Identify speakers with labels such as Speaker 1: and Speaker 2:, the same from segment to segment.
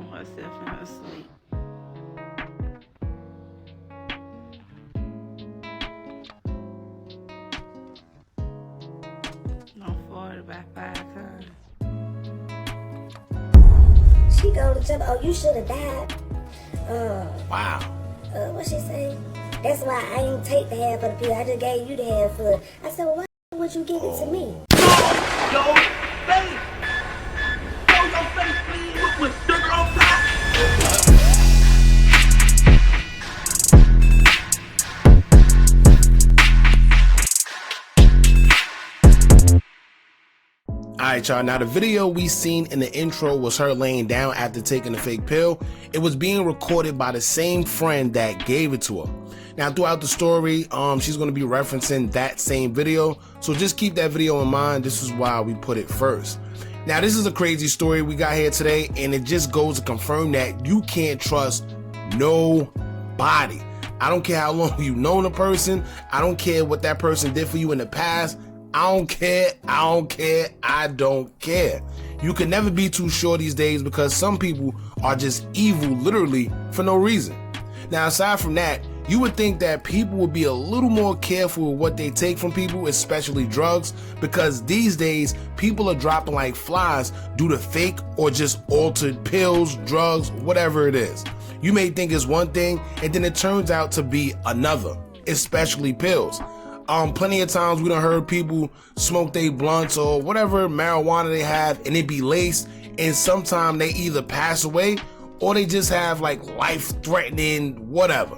Speaker 1: on herself in her sleep. I'm forwarded by 5 times.
Speaker 2: She go to jump. Oh, you should have died.
Speaker 3: Wow.
Speaker 2: What she say? That's why I didn't take the half of the pill. I just gave you the half of it. I said, well, why would you give it to me?
Speaker 4: Yo, face! Show your face, please, with sugar on top!
Speaker 3: Alright y'all, now the video we seen in the intro was her laying down after taking the fake pill. It was being recorded by the same friend that gave it to her. Now throughout the story, she's going to be referencing that same video, so just keep that video in mind. This is why we put it first. Now this is a crazy story we got here today, and it just goes to confirm that you can't trust nobody. I don't care how long you've known a person. I don't care what that person did for you in the past. I don't care. I don't care. You can never be too sure these days because some people are just evil literally for no reason. Now, aside from that, you would think that people would be a little more careful with what they take from people, especially drugs, because these days people are dropping like flies due to fake or just altered pills, drugs, whatever it is. You may think it's one thing and then it turns out to be another, especially pills. Plenty of times we done heard people smoke their blunts or whatever marijuana they have and it be laced, and sometimes they either pass away or they just have like life-threatening whatever.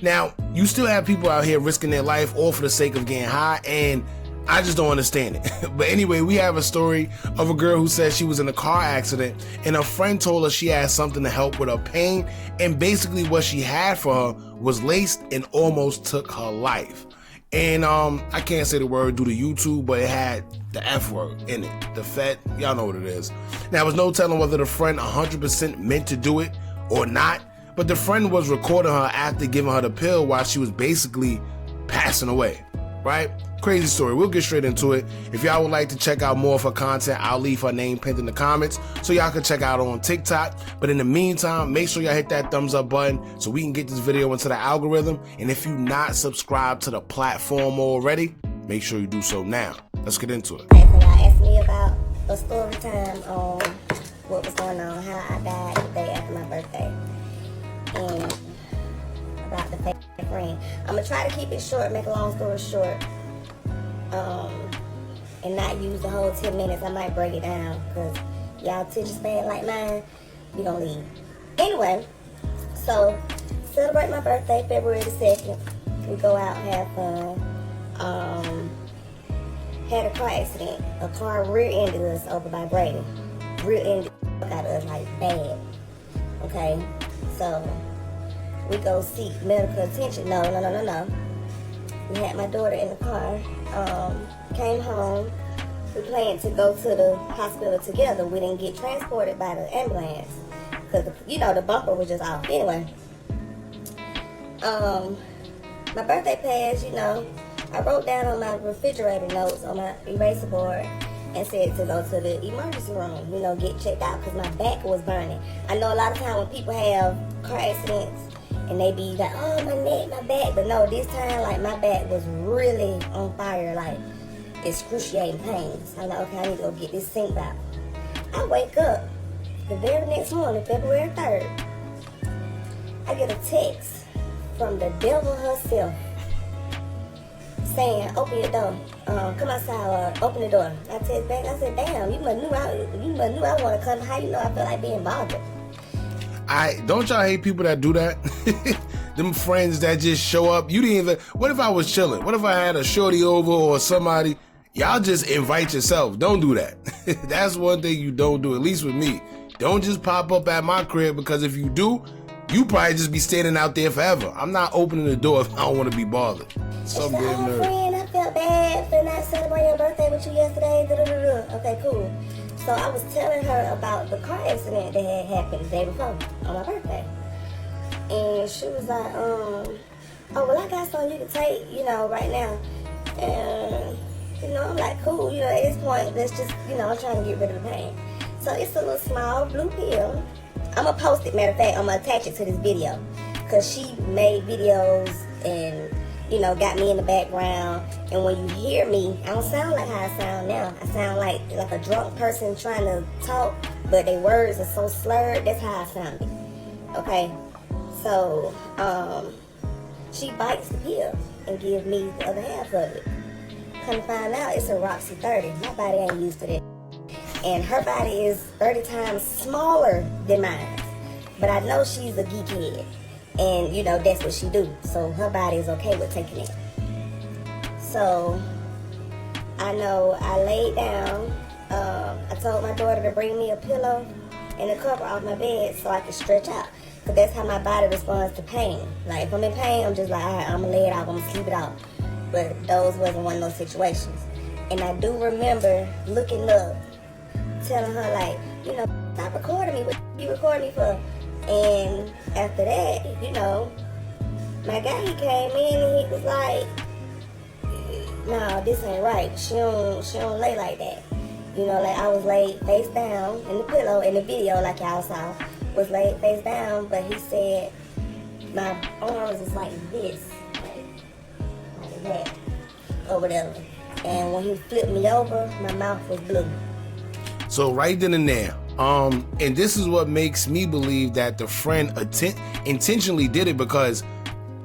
Speaker 3: Now, you still have people out here risking their life all for the sake of getting high, and I just don't understand it. But anyway, we have a story of a girl who says she was in a car accident and her friend told her she had something to help with her pain, and basically what she had for her was laced and almost took her life. And I can't say the word due to YouTube, but it had the F word in it. The Fed, y'all know what it is. Now, there was no telling whether the friend 100% meant to do it or not, but the friend was recording her after giving her the pill while she was basically passing away, right? Crazy story. We'll get straight into it. If y'all would like to check out more of her content, I'll leave her name pinned in the comments so y'all can check out her on TikTok. But in the meantime, make sure y'all hit that thumbs up button so we can get this video into the algorithm. And if you're not subscribed to the platform already, make sure you do so now. Let's get into it.
Speaker 2: So y'all asked me about a story time on what was going on, how I died the day after my birthday, and about the fake friend. I'm gonna try to keep it short, make a long story short. And not use the whole 10 minutes. I might break it down because y'all attention span like mine, we don't leave. Anyway, so celebrate my birthday, February the 2nd. We go out, have fun. Had a car accident. A car rear-ended us over by Brady. Rear-ended the fuck out of us like bad. Okay, so we go seek medical attention. No. We had my daughter in the car. Came home. We planned to go to the hospital together. We didn't get transported by the ambulance because the bumper was just off. Anyway, my birthday passed. I wrote down on my refrigerator notes on my eraser board and said to go to the emergency room. Get checked out because my back was burning. I know a lot of times when people have car accidents and they be like, oh, my neck, my back. But no, this time, like, my back was really on fire, like, excruciating pains. I'm like, okay, I need to go get this sink out. I wake up the very next morning, February 3rd. I get a text from the devil herself saying, open your door. Come outside, open the door. I text back, I said, damn, you must knew I want to come. How you know I feel like being bothered?
Speaker 3: Don't y'all hate people that do that? Them friends that just show up. You didn't even, what if I was chilling? What if I had a shorty over or somebody? Y'all just invite yourself. Don't do that. That's one thing you don't do, at least with me. Don't just pop up at my crib, because if you do, you probably just be standing out there forever. I'm not opening the door if I don't want to be bothered. Some damn nerve.
Speaker 2: Friend, I felt bad for not celebrating your birthday with you yesterday. Okay, cool. So I was telling her about the car accident that had happened the day before on my birthday. And she was like, oh, well, I got something you can take, right now. And, I'm like, cool, at this point, let's just, I'm trying to get rid of the pain. So it's a little small blue pill. I'm gonna post it. Matter of fact, I'm gonna attach it to this video, cause she made videos and, you know, got me in the background. And when you hear me, I don't sound like how I sound now. I sound like a drunk person trying to talk, but their words are so slurred. That's how I sounded. Okay, so she bites the pill and gives me the other half of it. Come to find out, it's a Roxy 30. My body ain't used to that. And her body is 30 times smaller than mine. But I know she's a geekhead. And, you know, that's what she do. So her body is okay with taking it. So, I know I laid down. I told my daughter to bring me a pillow and a cover off my bed so I could stretch out. Because that's how my body responds to pain. Like, if I'm in pain, I'm just like, all right, I'm going to lay it out. I'm going to sleep it out. But those wasn't one of those situations. And I do remember looking up, telling her, like, you know, stop recording me. What you recording me for? And after that, you know, my guy, he came in and he was like, no, this ain't right. She don't lay like that. You know, like I was laid face down in the pillow in the video, like y'all saw, was laid face down, but he said my arms is like this, like that, or whatever. And when he flipped me over, my mouth was blue.
Speaker 3: So right then and there, and this is what makes me believe that the friend intentionally did it, because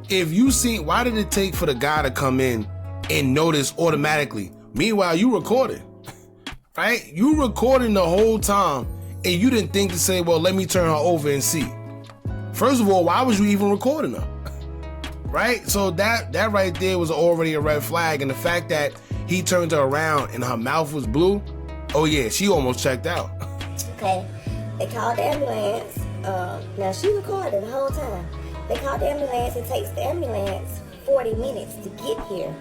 Speaker 3: if you see, why did it take for the guy to come in and notice automatically? Meanwhile, you recorded, right? You recording the whole time, and you didn't think to say, well, let me turn her over and see. First of all, why was you even recording her? Right? So that right there was already a red flag. And the fact that he turned her around and her mouth was blue, oh yeah, she almost checked out.
Speaker 2: Okay, they called the ambulance. Now she recorded the whole time. They called the ambulance. It takes the ambulance 40 minutes to get here.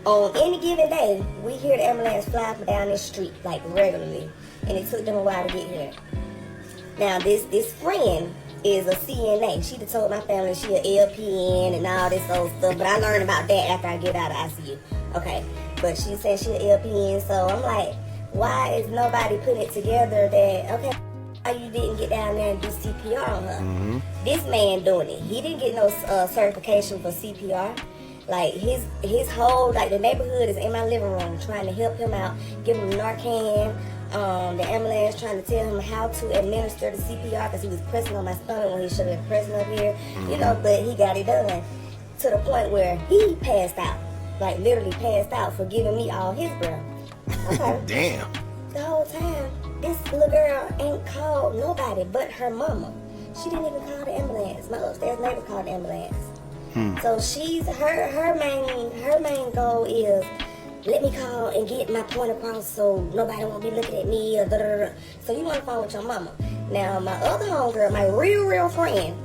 Speaker 2: On any given day, we hear the ambulance fly up and down this street, like regularly. And it took them a while to get here. Now, this friend is a CNA. She told my family she an LPN and all this old stuff. But I learned about that after I get out of ICU. Okay, but she said she an LPN. So I'm like, why is nobody putting it together that, okay, why you didn't get down there and do CPR on her? This man doing it. He didn't get no certification for CPR. Like, his whole, like, the neighborhood is in my living room trying to help him out, give him Narcan. The ambulance trying to tell him how to administer the CPR because he was pressing on my stomach when he should have been pressing up here. You know, but he got it done to the point where he passed out. Like, literally passed out for giving me all his breath. Okay.
Speaker 3: Damn.
Speaker 2: The whole time, this little girl ain't called nobody but her mama. She didn't even call the ambulance. My upstairs neighbor called the ambulance. So she's her main goal is, let me call and get my point across so nobody won't be looking at me or da-da-da-da. So you want to phone with your mama. Now my other homegirl, my real friend,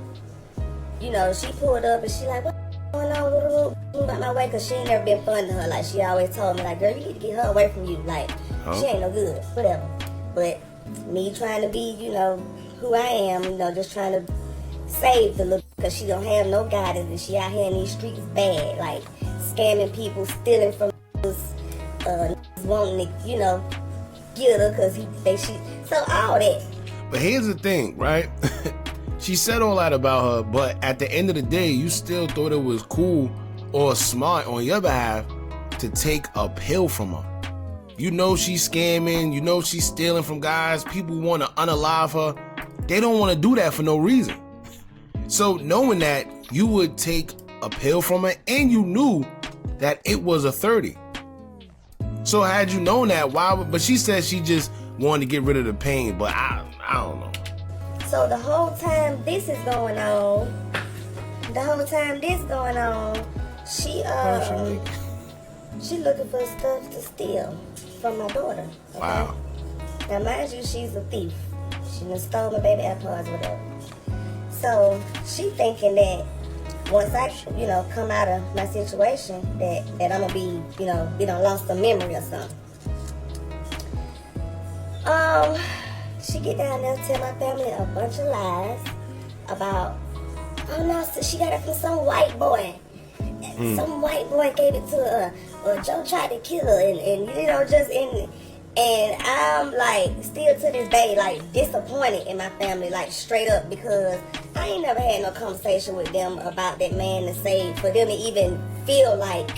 Speaker 2: you know, she pulled up and she like, what's going on? Move out my way, because she ain't never been fun to her. Like, she always told me, like, girl, you need to get her away from you. Like, she ain't no good, whatever. But me trying to be, you know, who I am, you know, just trying to save the little, because she don't have no guidance and she out here in these streets bad, like scamming people, stealing from wanting to, you know, get her because so all that.
Speaker 3: But here's the thing, right? She said all that about her, but at the end of the day, you still thought it was cool or smart on your behalf to take a pill from her. You know she's scamming, you know she's stealing from guys, people want to unalive her. They don't want to do that for no reason. So knowing that, you would take a pill from her, and you knew that it was a 30. So had you known that, why would, but she said she just wanted to get rid of the pain, but I don't know.
Speaker 2: So the whole time this is going on, she looking for stuff to steal from my daughter. Okay?
Speaker 3: Wow.
Speaker 2: Now mind you, she's a thief. She done stole my baby AirPods, whatever. So she thinking that once I, you know, come out of my situation, that I'm gonna be, you know, lost a memory or something. She get down there and tell my family a bunch of lies about, oh no, so she got it from some white boy. Some white boy gave it to her, or Joe tried to kill her, and you know, just And I'm like, still to this day, like disappointed in my family, like straight up, because I ain't never had no conversation with them about that man to say, for them to even feel like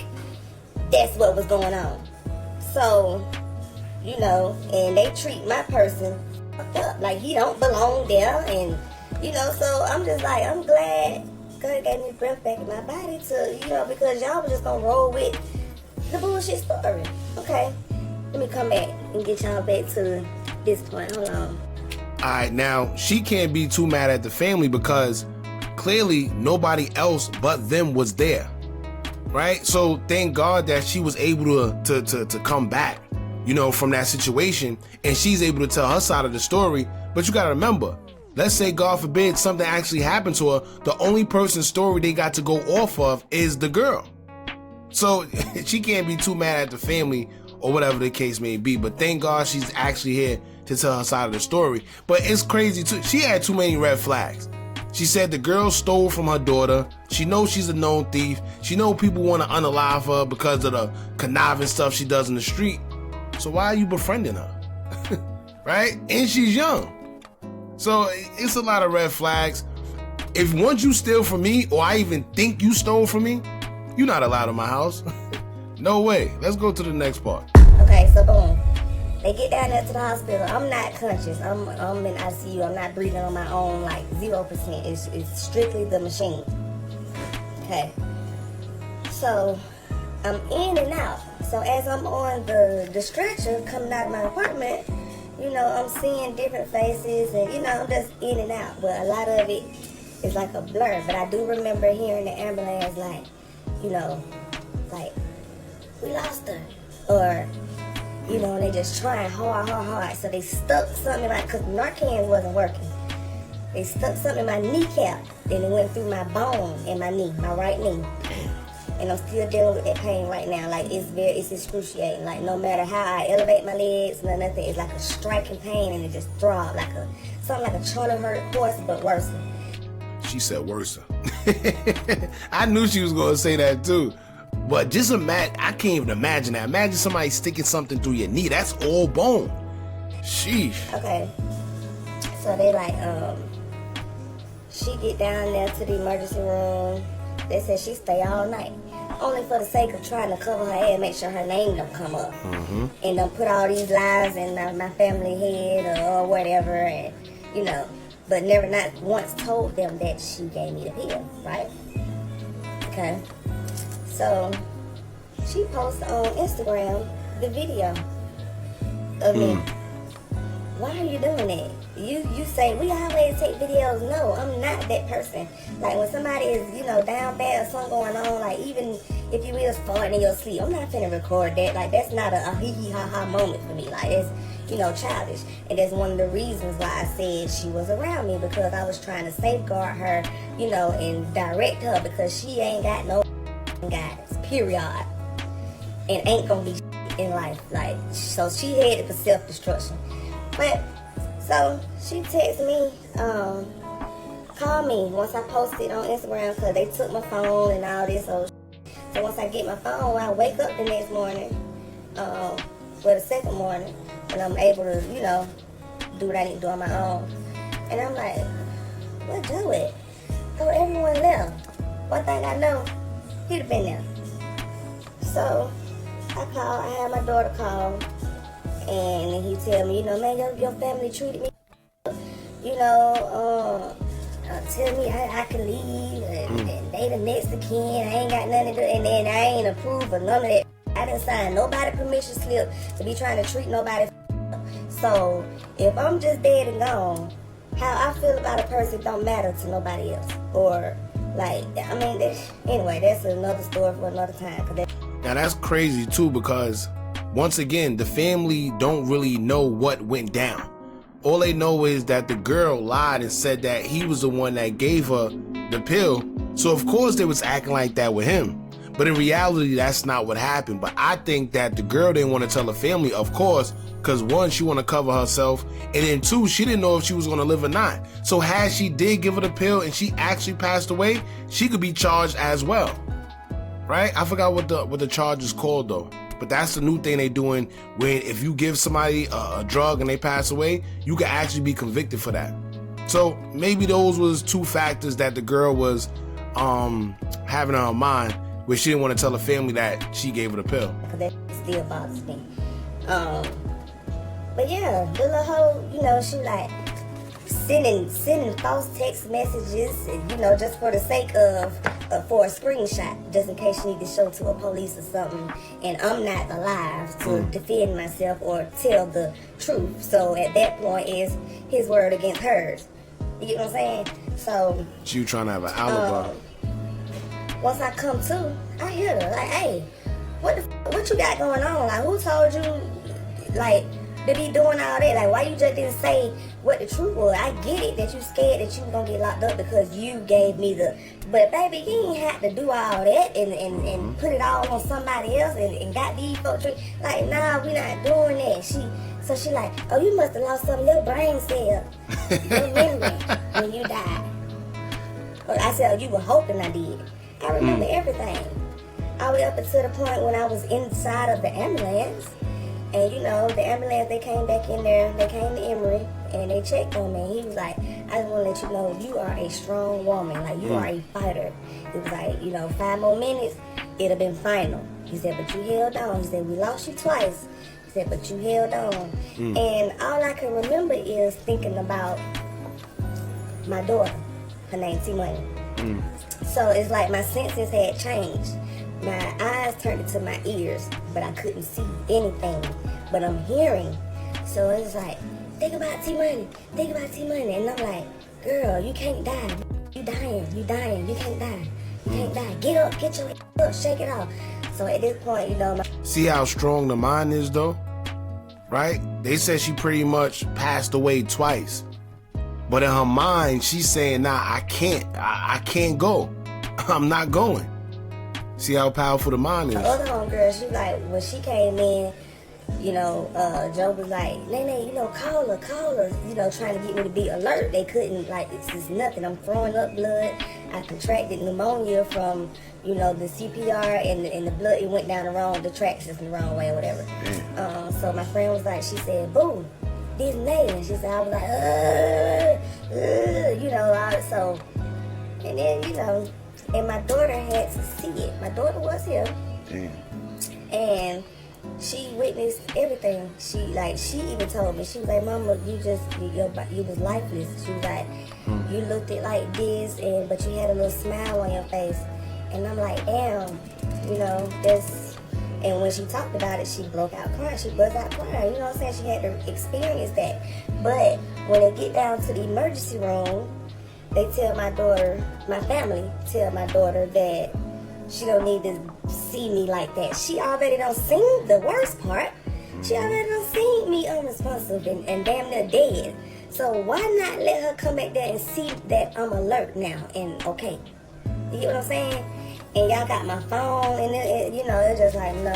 Speaker 2: that's what was going on. So, you know, and they treat my person fucked up, like he don't belong there, and you know, so I'm just like, I'm glad God gave me breath back in my body to, you know, because y'all was just gonna roll with the bullshit story. Okay, let me come back and get y'all back to this point. Hold on.
Speaker 3: Alright, now she can't be too mad at the family because clearly nobody else but them was there. Right? So thank God that she was able to come back, you know, from that situation, and she's able to tell her side of the story. But you gotta remember, let's say God forbid something actually happened to her, the only person's story they got to go off of is the girl. So she can't be too mad at the family or whatever the case may be. But thank God she's actually here to tell her side of the story. But it's crazy too. She had too many red flags. She said the girl stole from her daughter. She knows she's a known thief. She know people want to unalive her because of the conniving stuff she does in the street. So why are you befriending her? Right? And she's young. So it's a lot of red flags. If once you steal from me, or I even think you stole from me, you're not allowed in my house. No way. Let's go to the next part.
Speaker 2: Okay, so boom. They get down there to the hospital. I'm not conscious. I'm in ICU. I'm not breathing on my own, like 0%. It's strictly the machine. Okay. So I'm in and out. So as I'm on the stretcher coming out of my apartment, you know, I'm seeing different faces, and you know, I'm just in and out. But a lot of it is like a blur. But I do remember hearing the ambulance, like, you know, like, we lost her, or you know, and they just trying hard. So they stuck something in my, because Narcan wasn't working. They stuck something in my kneecap, and it went through my bone in my knee, my right knee. And I'm still dealing with that pain right now. Like, it's excruciating. Like, no matter how I elevate my legs, nothing, it's like a striking pain, and it just throbs like something like a trying to hurt horse, but worse.
Speaker 3: She said worse. I knew she was gonna say that too. But just imagine, I can't even imagine that. Imagine somebody sticking something through your knee. That's all bone. Sheesh.
Speaker 2: Okay. So they like, she get down there to the emergency room. They said she stay all night. Only for the sake of trying to cover her head, make sure her name don't come up. Mm-hmm. And don't put all these lies in my family head or whatever, and you know. But never not once told them that she gave me the pill, right? Okay. So she posts on Instagram the video of me. Why are you doing that? You say we always take videos. No, I'm not that person. Like when somebody is, you know, down bad or something going on, like even if you is farting in your sleep, I'm not finna record that. Like that's not a hee hee ha ha moment for me. Like it's, you know, childish. And that's one of the reasons why I said she was around me, because I was trying to safeguard her, you know, and direct her, because she ain't got no guidance, period, and ain't gonna be in life. Like, so she headed for self-destruction. But so she texted me, call me once I posted on Instagram, because they took my phone and all this old shit. So once I get my phone, I wake up the next morning, the second morning, and I'm able to, you know, do what I need to do on my own. And I'm like, what do it? So everyone left. One thing I know, he'd have been there. So I had my daughter call, and he tell me, you know, man, your family treated me, you know, tell me I can leave, and they the next of kin, I ain't got nothing to do, and then I ain't approved of none of that. I didn't sign nobody permission slip to be trying to treat nobody. So if I'm just dead and gone, how I feel about a person don't matter to nobody else. Or like, I mean, anyway, that's another story for another time.
Speaker 3: Now that's crazy too, because once again, the family don't really know what went down. All they know is that the girl lied and said that he was the one that gave her the pill. So of course they was acting like that with him. But in reality, that's not what happened. But I think that the girl didn't want to tell her family, of course, because one, she want to cover herself, and then two, she didn't know if she was going to live or not. So had she did give her the pill and she actually passed away, she could be charged as well. Right? I forgot what the charge is called though. But that's the new thing they doing, where if you give somebody a drug and they pass away, you can actually be convicted for that. So maybe those was two factors that the girl was having on her mind, where she didn't want to tell her family that she gave her the pill.
Speaker 2: Because that still bothers me. But yeah, the little hoe, you know, she like sending false text messages, you know, just for the sake of for a screenshot, just in case she need to show to a police or something, and I'm not alive to defend myself or tell the truth. So at that point, is his word against hers. You know what I'm saying? So
Speaker 3: You trying to have an alibi.
Speaker 2: once I come to, I hear her like, "Hey, what you got going on? Like, who told you, like, to be doing all that? Like, why you just didn't say what the truth was? I get it that you scared that you were gonna get locked up because you gave me the, but baby, you ain't have to do all that and put it all on somebody else and got these folks. Like, nah, we not doing that." She like, "Oh, you must have lost some of your brain cells, your memory when you died." Or I said, "Oh, you were hoping I did." I remember everything. I was up until the point when I was inside of the ambulance. And you know, the ambulance, they came back in there, they came to Emory, and they checked on me. He was like, "I just want to let you know, you are a strong woman. Like, you are a fighter." It was like, you know, 5 more minutes, it'd have been final. He said, "But you held on." He said, "We lost you twice." He said, "But you held on." And all I can remember is thinking about my daughter. Her name T-Money. So it's like my senses had changed. My eyes turned into my ears, but I couldn't see anything. But I'm hearing. So it's like, think about T-Money. Think about T-Money. And I'm like, "Girl, you can't die. You dying. You dying. You can't die. You can't die. Get up. Get your up. Shake it off." So at this point, you know.
Speaker 3: See how strong the mind is, though? Right? They said she pretty much passed away twice. But in her mind, she's saying, "Nah, I can't. I can't go. I'm not going." See how powerful the mind is.
Speaker 2: The other homegirl, she like, when she came in, you know, Joe was like, "Nene, you know, call her, you know, trying to get me to be alert." They couldn't, like, it's just nothing. I'm throwing up blood. I contracted pneumonia from, you know, the CPR and the blood, it went down the tracks just in the wrong way or whatever. So my friend was like, she said, "Boom, this name." She said, I was like, you know, so, and then, you know, and my daughter had to see it. My daughter was here. And she witnessed everything. She even told me, she was like, "Mama, you was lifeless." She was like, "You looked it like this, but you had a little smile on your face." And I'm like, "Damn, you know, that's," and when she talked about it, she broke out crying. She buzzed out crying. You know what I'm saying? She had to experience that. But when they get down to the emergency room, they tell my daughter, my family tell my daughter that she don't need to see me like that. She already done seen the worst part. She already done seen me unresponsive and damn near dead. So why not let her come back there and see that I'm alert now and okay? You know what I'm saying? And y'all got my phone and it, you know, it's just like no,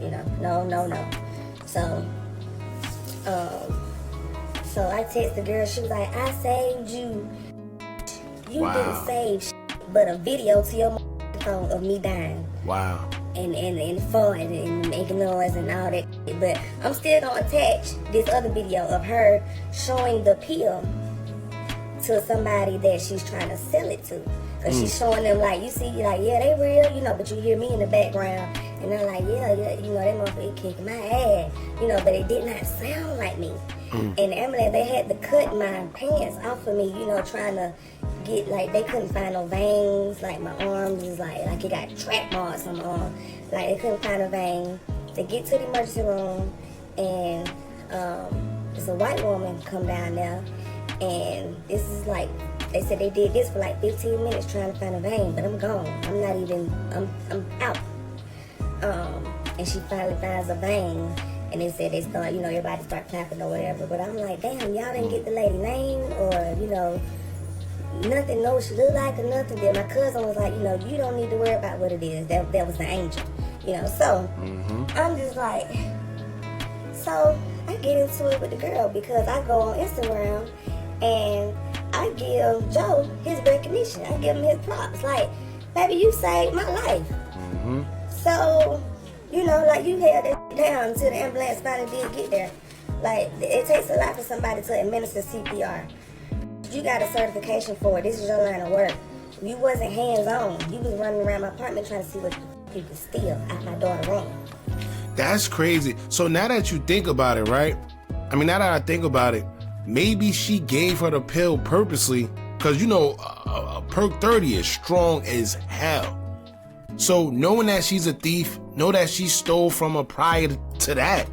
Speaker 2: you know, no. So I text the girl. She was like, "I saved you. You didn't save shit, but a video to your phone of me dying."
Speaker 3: Wow.
Speaker 2: And fun and making noise and all that. But I'm still gonna attach this other video of her showing the pill to somebody that she's trying to sell it to. Cause she's showing them like, you see, like, yeah, they real, you know, but you hear me in the background. And they're like, yeah, you know, that motherfucker kicking my ass. You know, but it did not sound like me. And the ambulance, they had to cut my pants off of me, you know, trying to get, like, they couldn't find no veins. Like, my arms is like it got track marks on my arm. Like, they couldn't find a vein. They get to the emergency room, and there's a white woman come down there. And this is like, they said they did this for like 15 minutes trying to find a vein, but I'm gone. I'm not even, I'm out. And she finally finds a vein, and they said they start, you know, everybody start clapping or whatever. But I'm like, damn, y'all didn't get the lady name or, you know, nothing, know what she looked like or nothing. Then my cousin was like, you know, you don't need to worry about what it is. That was the angel, you know. So I'm just like, so I get into it with the girl because I go on Instagram and I give Joe his recognition. I give him his props. Like, baby, you saved my life. So, you know, like, you held it down until the ambulance finally did get there. Like, it takes a lot for somebody to administer CPR. You got a certification for it. This is your line of work. You wasn't hands-on. You was running around my apartment trying to see what you could steal out my daughter's room.
Speaker 3: That's crazy. So now that you think about it, right? I mean, now that I think about it, maybe she gave her the pill purposely because, you know, a perk 30 is strong as hell. So knowing that she's a thief, know that she stole from her prior to that,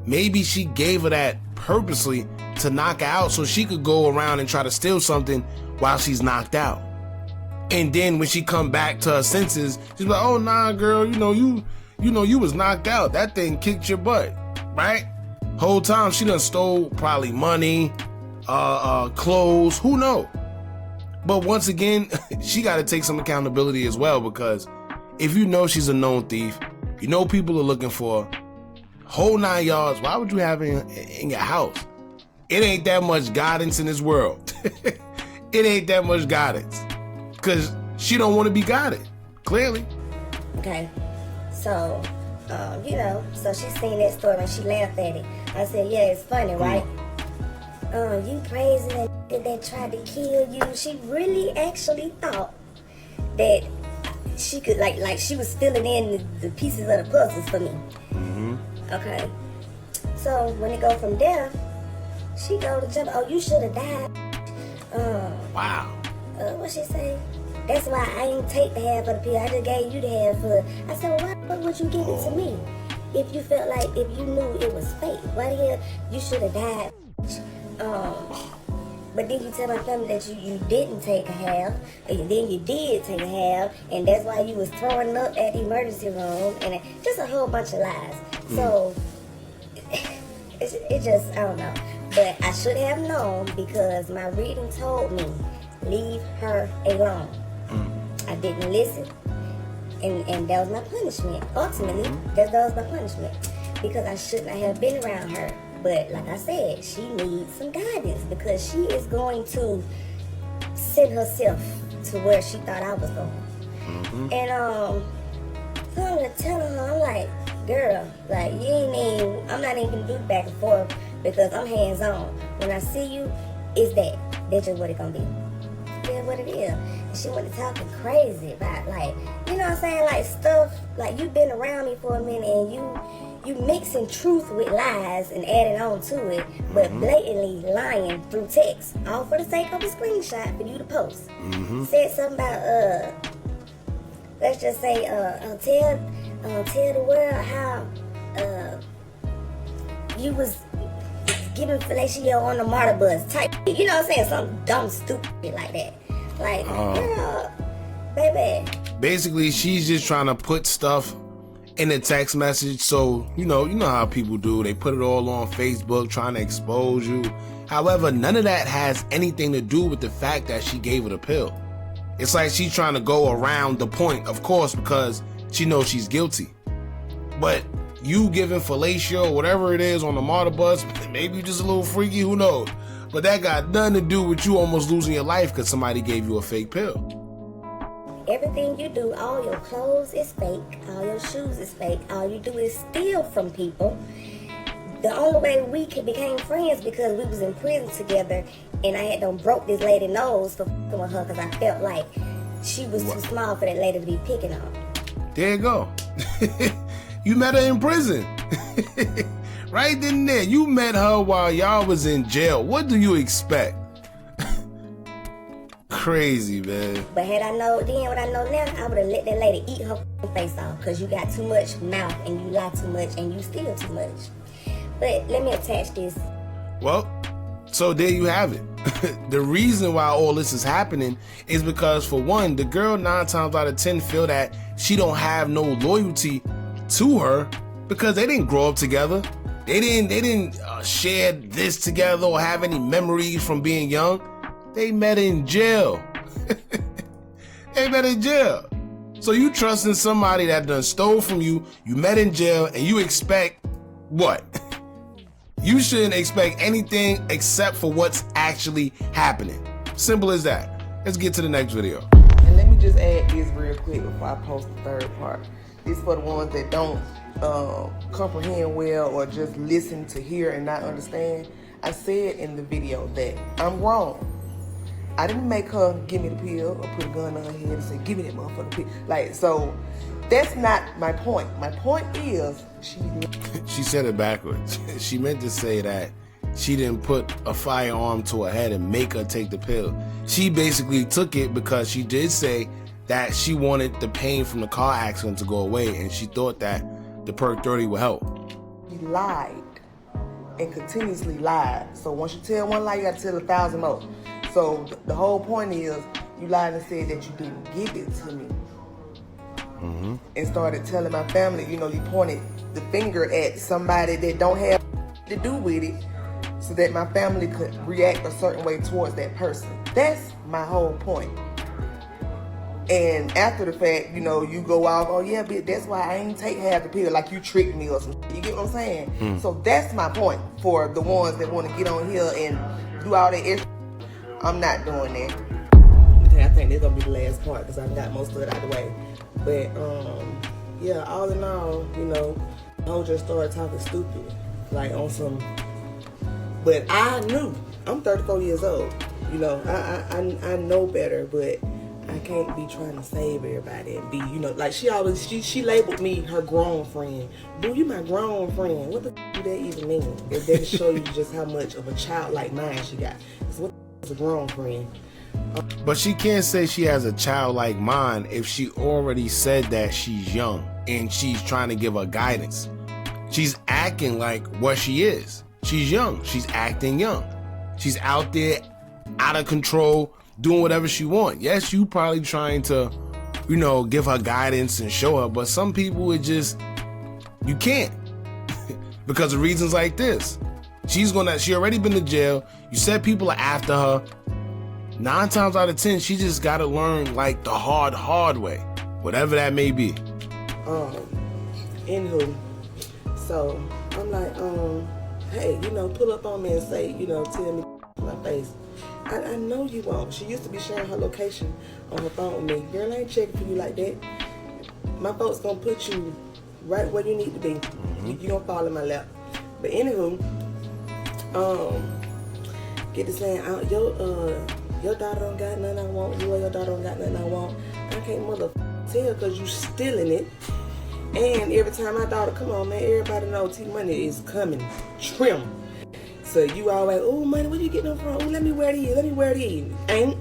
Speaker 3: maybe she gave her that purposely to knock her out so she could go around and try to steal something while she's knocked out. And then when she come back to her senses, she's like, oh, nah, girl, you know, you was knocked out. That thing kicked your butt, right? Whole time she done stole probably money, clothes, who knows? But once again, she got to take some accountability as well, because if you know she's a known thief, you know people are looking for her, whole 9 yards, why would you have it in your house? It ain't that much guidance in this world. It ain't that much guidance. Because she don't want to be guided, clearly.
Speaker 2: Okay, so, you know, so she seen that story and she laughed at it. I said, yeah, it's funny, right? You crazy that they tried to kill you. She really actually thought that she could, like she was filling in the pieces of the puzzles for me. Okay, so when it go from there, she go to jump, oh, you should have died.
Speaker 3: Wow.
Speaker 2: What she say? That's why I ain't take the half of the pill. I just gave you the half of it. I said, well, why would you give it to me? If you felt like, if you knew it was fake, why the hell you should have died? But then you tell my family that you didn't take a half, and then you did take a half, and that's why you was throwing up at the emergency room, and just a whole bunch of lies. So, it just, I don't know. But I should have known, because my reading told me, leave her alone. I didn't listen, and that was my punishment. Ultimately, that was my punishment, because I should not have been around her. But like I said, she needs some guidance, because she is going to send herself to where she thought I was going. And so I'm gonna tell her, I'm like, girl, like, you ain't even, I'm not even gonna do back and forth, because I'm hands on. When I see you, it's that. That's just what it's gonna be. Yeah, what it is. And she went to talking crazy about, like, you know what I'm saying, like stuff, like you've been around me for a minute and you mixing truth with lies and adding on to it, but blatantly lying through text, all for the sake of a screenshot for you to post. Said something about, let's just say, tell the world how you was giving fellatio on the MARTA bus type, you know what I'm saying, something dumb, stupid like that. Like, girl, baby.
Speaker 3: Basically, she's just trying to put stuff in a text message, so you know how people do. They put it all on Facebook trying to expose you. However, none of that has anything to do with the fact that she gave her the pill. It's like she's trying to go around the point, of course, because she knows she's guilty. But you giving fellatio or whatever it is on the MARTA bus, maybe you're just a little freaky, who knows? But that got nothing to do with you almost losing your life because somebody gave you a fake pill.
Speaker 2: Everything you do, all your clothes is fake, all your shoes is fake, all you do is steal from people. The only way we became friends because we was in prison together, and I had done broke this lady nose for f***ing with her because I felt like she was too small for that lady to be picking on.
Speaker 3: There you go. You met her in prison. Right then and there. You met her while y'all was in jail. What do you expect? Crazy, man.
Speaker 2: But had I known then what I know now, I would have let that lady eat her face off, because you got too much mouth and you lie too much and you steal too much. But let me attach this.
Speaker 3: Well, so there you have it. The reason why all this is happening is because, for one, the girl 9 times out of 10 feel that she don't have no loyalty to her because they didn't grow up together. They didn't share this together or have any memories from being young. They met in jail. They met in jail. So you trusting somebody that done stole from you, you met in jail, and you expect what? You shouldn't expect anything except for what's actually happening. Simple as that. Let's get to the next video.
Speaker 5: And let me just add this real quick before I post the third part. It's for the ones that don't comprehend well or just listen to hear and not understand. I said in the video that I'm wrong. I didn't make her give me the pill or put a gun on her head and say, give me that motherfucking pill. Like, so that's not my point. My point is
Speaker 3: She said it backwards. She meant to say that she didn't put a firearm to her head and make her take the pill. She basically took it because she did say that she wanted the pain from the car accident to go away, and she thought that the perk 30 would help.
Speaker 5: She lied and continuously lied. So once you tell one lie, you got to tell 1,000 more. So the whole point is, you lied and said that you didn't give it to me. And started telling my family, you pointed the finger at somebody that don't have to do with it, so that my family could react a certain way towards that person. That's my whole point. And after the fact, you go off, oh yeah, bitch, that's why I ain't take half the pill, like you tricked me or something. You get what I'm saying? So that's my point for the ones that want to get on here and do all that extra. I'm not doing that. I think this gonna be the last part because I've got most of it out of the way. But yeah, all in all, I just started talking stupid, like on some. But I knew I'm 34 years old. I know better, but I can't be trying to save everybody and be, like she labeled me her grown friend. Boo, you my grown friend. What the do that even mean? If that show you just how much of a childlike mind she got. So what is a grown friend?
Speaker 3: But she can't say she has a childlike mind if she already said that she's young and she's trying to give her guidance. She's acting like what she is. She's young. She's acting young. She's out there, out of control, doing whatever she wants. Yes, you probably trying to, give her guidance and show her, but some people, you can't because of reasons like this. She already been to jail. You said people are after her. 9 times out of 10, she just got to learn like the hard way, whatever that may be.
Speaker 5: Anywho, so I'm like, hey, pull up on me and say, tell me my face. I know you won't. She used to be sharing her location on her phone with me. Girl, I ain't checking for you like that. My folks gonna put you right where you need to be. You gonna fall in my lap. But anywho, get to saying, your daughter don't got nothing I want. You or your daughter don't got nothing I want. I can't tell because you stealing it. And every time my daughter, come on, man, everybody know T-Money is coming. Trim. So you always, oh, money, where you getting them from? Oh, let me wear these. Ain't.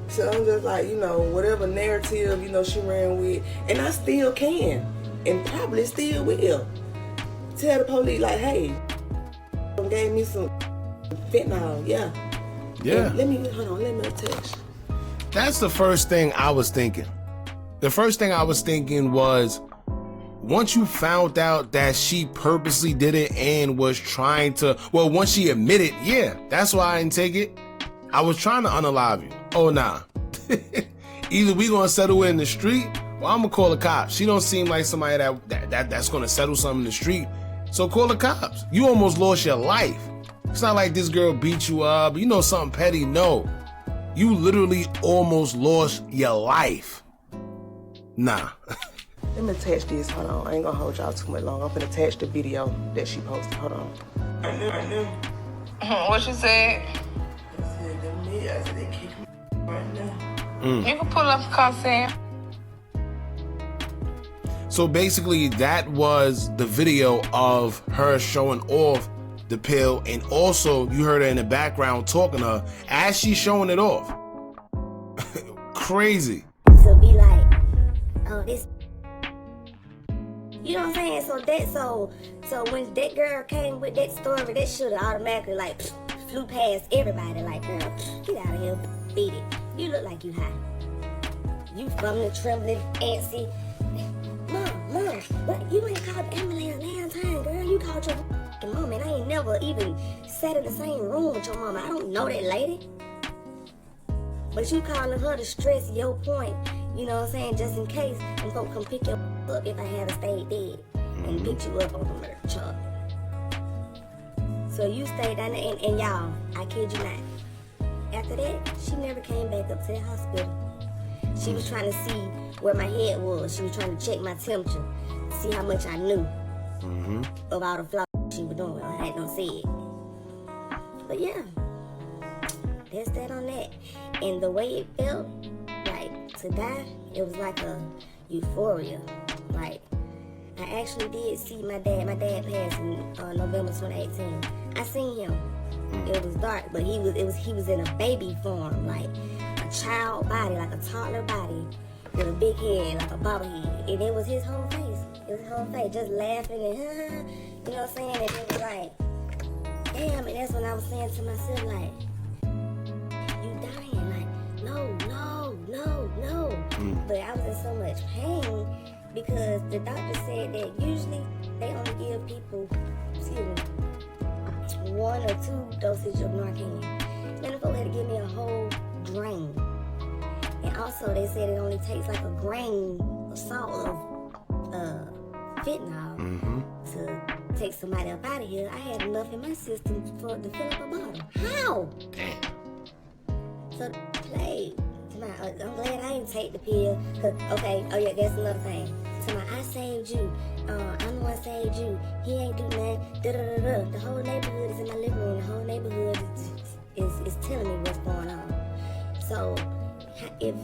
Speaker 5: So I'm just like, whatever narrative, she ran with. And I still can. And probably still will. Tell the police, like, hey, gave me some fentanyl, yeah. Let me attach.
Speaker 3: That's the first thing I was thinking. The first thing I was thinking was, once you found out that she purposely did it and was trying to, once she admitted, yeah, that's why I didn't take it. I was trying to unalive you. Oh, nah. Either we gonna settle it in the street or I'm gonna call the cops. She don't seem like somebody that's gonna settle something in the street. So call the cops. You almost lost your life. It's not like this girl beat you up, something petty. No. You literally almost lost your life. Nah.
Speaker 5: Let me attach this. Hold on. I ain't gonna hold y'all too much long. I'm gonna attach the video that she posted. Hold on. I knew.
Speaker 1: What you said?
Speaker 5: I said they kick me right now.
Speaker 1: You can pull up the car, Sam.
Speaker 3: So basically, that was the video of her showing off the pill, and also you heard her in the background talking to her as she's showing it off. Crazy.
Speaker 2: So be like, oh, this. You know what I'm saying? So when that girl came with that story, that should have automatically flew past everybody. Like, girl, get out of here, beat it. You look like you high. You fumbling, trembling, antsy. Mom, but you ain't called the ambulance last time, girl. You called your mom, and I ain't never even sat in the same room with your mama. I don't know that lady. But you calling her to stress your point, you know what I'm saying, just in case them folks come pick you up if I had stayed dead and pick you up on the murder charge. So you stayed down there, and y'all, I kid you not. After that, she never came back up to the hospital. She was trying to see where my head was. She was trying to check my temperature, see how much I knew of all the flaws she was doing. I had no say it. But yeah, that's that on that. And the way it felt, like, to die, it was like a euphoria. Like, I actually did see my dad. My dad passed in November 2018. I seen him. It was dark, but he was in a baby form, like a child body, like a toddler body, with a big head, like a bobblehead. And it was his whole face. It was his whole face, just laughing and you know what I'm saying? And it was like, damn. And that's when I was saying to myself, like, you dying, like, no. But I was in so much pain because the doctor said that usually they only give people, 1 or 2 dosage of Narcan. Then the folks had to give me a whole drain. And also they said it only takes like a grain of salt of fentanyl to take somebody up out of here. I had enough in my system to fill up a bottle. How?
Speaker 3: Damn.
Speaker 2: So played. I'm glad I didn't take the pill. Okay, oh yeah, that's another thing. So I saved you. I'm the one saved you. He ain't do nothing. The whole neighborhood is in my living room. The whole neighborhood is telling me what's going on. So if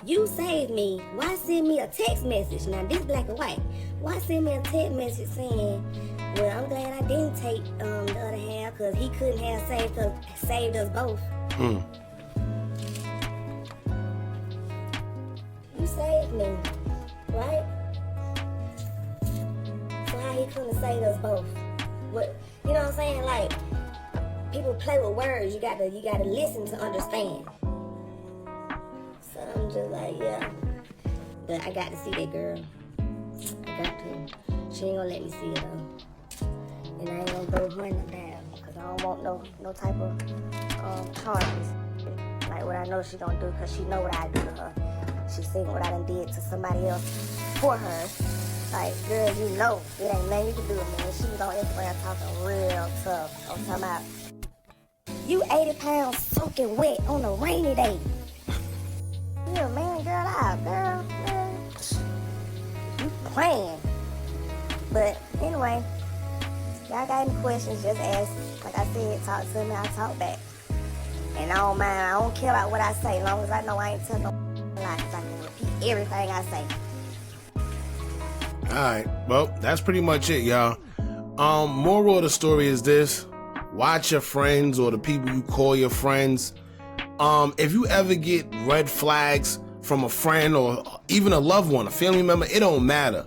Speaker 2: you saved me, why send me a text message? Now this black and white. Why send me a text message saying, well, I'm glad I didn't take the other half because he couldn't have saved us both. You saved me, right? So how he couldn't save us both? What, you know what I'm saying? Like, people play with words. You gotta listen to understand. So I'm just like, yeah. But I got to see that girl. I got to. She ain't gonna let me see her though. And I ain't gonna go hunting her down because I don't want no type of charges. Like what I know she gonna do, because she know what I do to her. She seen what I done did to somebody else for her. Like, girl, you know, it ain't nothing you can do with me. And she was on Instagram talking real tough. I'm talking about, you 80 pounds soaking wet on a rainy day. You a man, girl, man. You playing. But anyway, y'all got any questions, just ask. Like I said, talk to me, I'll talk back. And I don't mind, I don't care about what I say, as long as I know I ain't telling no lies. I can repeat everything I say.
Speaker 3: Alright, well, that's pretty much it, y'all. Moral of the story is this: watch your friends or the people you call your friends. If you ever get red flags from a friend or even a loved one, a family member, it don't matter.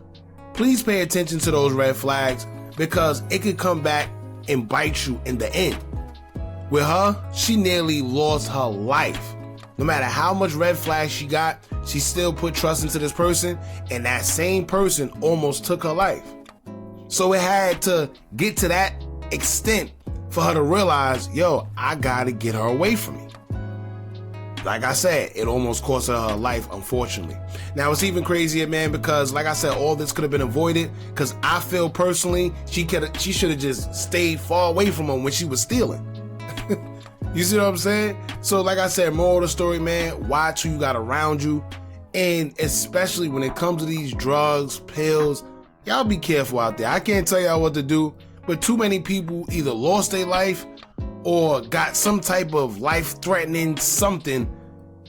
Speaker 3: Please pay attention to those red flags, because it could come back and bite you in the end. With her, she nearly lost her life. No matter how much red flags she got, she still put trust into this person, and that same person almost took her life. So it had to get to that extent for her to realize, yo, I gotta get her away from me. Like I said, it almost cost her life, unfortunately. Now, it's even crazier, man, because like I said, all this could have been avoided, because I feel personally she should have just stayed far away from him when she was stealing. You see what I'm saying? So like I said, moral of the story, man, watch who you got around you. And especially when it comes to these drugs, pills, y'all be careful out there. I can't tell y'all what to do, but too many people either lost their life or got some type of life-threatening something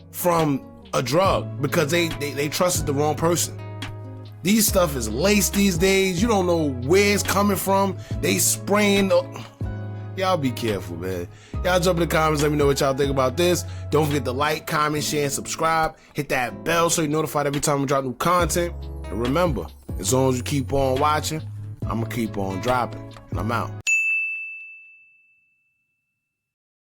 Speaker 3: from a drug because they trusted the wrong person. These stuff is laced these days. You don't know where it's coming from. They spraying Y'all be careful, man. Y'all jump in the comments, let me know what y'all think about this. Don't forget to like, comment, share, and subscribe. Hit that bell so you're notified every time we drop new content. And remember, as long as you keep on watching, I'm going to keep on dropping. And I'm out.